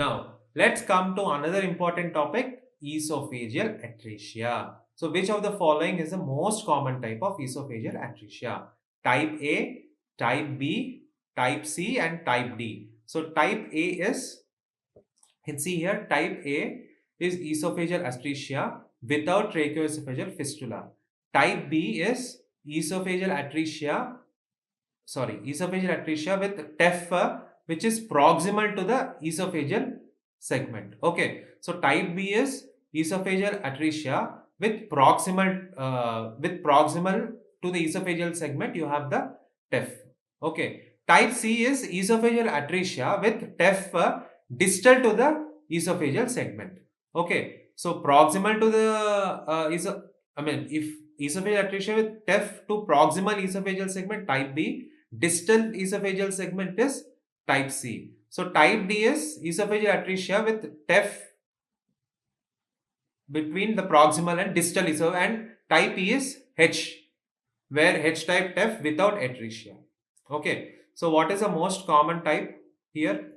Now, let's come to another important topic, esophageal atresia. So, which of the following is the most common type of esophageal atresia? Type A, Type B, Type C, and Type D. So, Type A is, you can see here, Type A is esophageal atresia without tracheoesophageal fistula. Type B is esophageal atresia with TEF, which is proximal to the esophageal segment. Okay, so type B is esophageal atresia with proximal to the esophageal segment. You have the TEF. Okay, type C is esophageal atresia with TEF distal to the esophageal segment. Okay, so proximal to the if esophageal atresia with TEF to proximal esophageal segment, type B. Distal esophageal segment is type C. So type D is esophageal atresia with TEF between the proximal and distal and type E is H, where H type TEF without atresia. Okay, so what is the most common type here?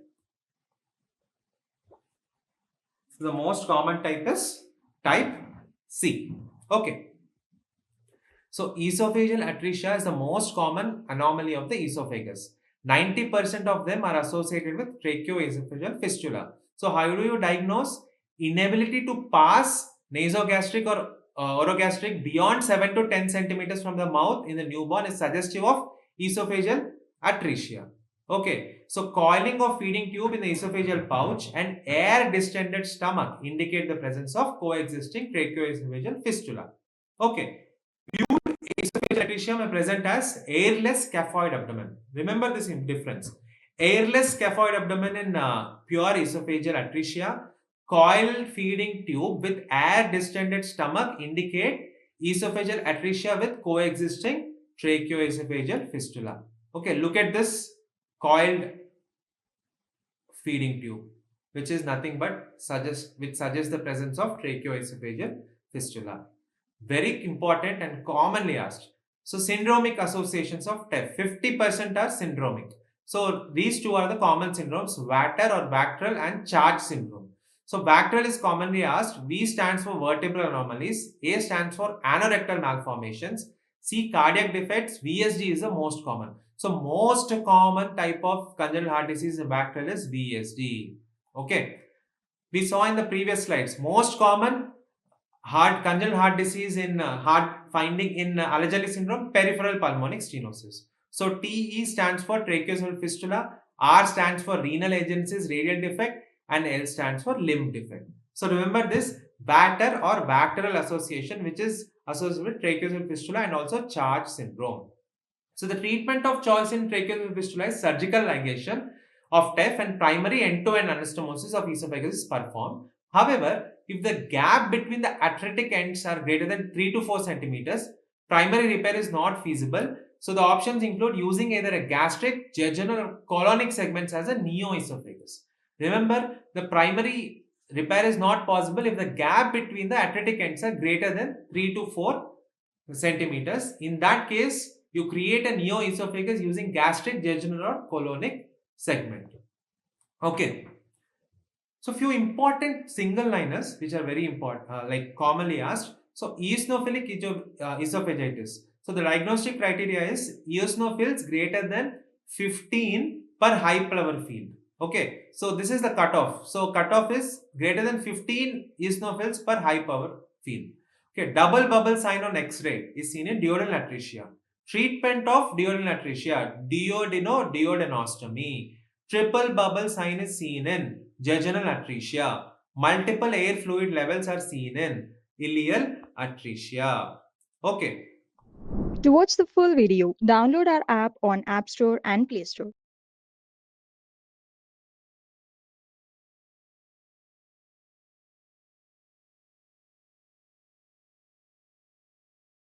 The most common type is type C. Okay. So esophageal atresia is the most common anomaly of the esophagus. 90% of them are associated with tracheoesophageal fistula. So how do you diagnose? Inability to pass nasogastric or orogastric beyond 7 to 10 centimeters from the mouth in the newborn is suggestive of esophageal atresia. Okay, so coiling of feeding tube in the esophageal pouch and air distended stomach indicate the presence of coexisting tracheoesophageal fistula. Okay, esophageal atresia may present as airless scaphoid abdomen. Remember this difference. Airless scaphoid abdomen in pure esophageal atresia, coiled feeding tube with air distended stomach indicate esophageal atresia with coexisting tracheoesophageal fistula. Okay, look at this coiled feeding tube, which is nothing but suggests the presence of tracheoesophageal fistula. Very important and commonly asked. So syndromic associations of TEF, 50% are syndromic. So these two are the common syndromes, Vater or Vactral and Charge syndrome. So Vactral is commonly asked. V stands for vertebral anomalies. A stands for anorectal malformations. C, cardiac defects. VSD is the most common. So most common type of congenital heart disease in Vactral is VSD. Okay. We saw in the previous slides, most common congenital heart disease in heart finding in Alagille syndrome, peripheral pulmonic stenosis. So TE stands for tracheoesophageal fistula, R stands for renal agencies, radial defect, and L stands for limb defect. So remember this Vater or Vactral association, which is associated with tracheoesophageal fistula and also Charge syndrome. So the treatment of choice in tracheoesophageal fistula is surgical ligation of TEF and primary end-to-end anastomosis of esophagus is performed. However, if the gap between the atretic ends are greater than 3 to 4 centimeters, primary repair is not feasible. So the options include using either a gastric, jejunal or colonic segments as a neoesophagus. Remember, the primary repair is not possible if the gap between the atretic ends are greater than 3 to 4 centimeters. In that case, you create a neoesophagus using gastric, jejunal or colonic segment. Okay. So few important single liners which are very important, like commonly asked. So eosinophilic esophagitis. So the diagnostic criteria is eosinophils greater than 15 per high power field. Okay, so this is the cutoff. So cutoff is greater than 15 eosinophils per high power field. Okay, double bubble sign on X-ray is seen in duodenal atresia. Treatment of duodenal atresia, duodenostomy. Triple bubble sign is seen in jejunal atresia. Multiple air fluid levels are seen in ileal atresia. Okay. To watch the full video, download our app on App Store and Play Store.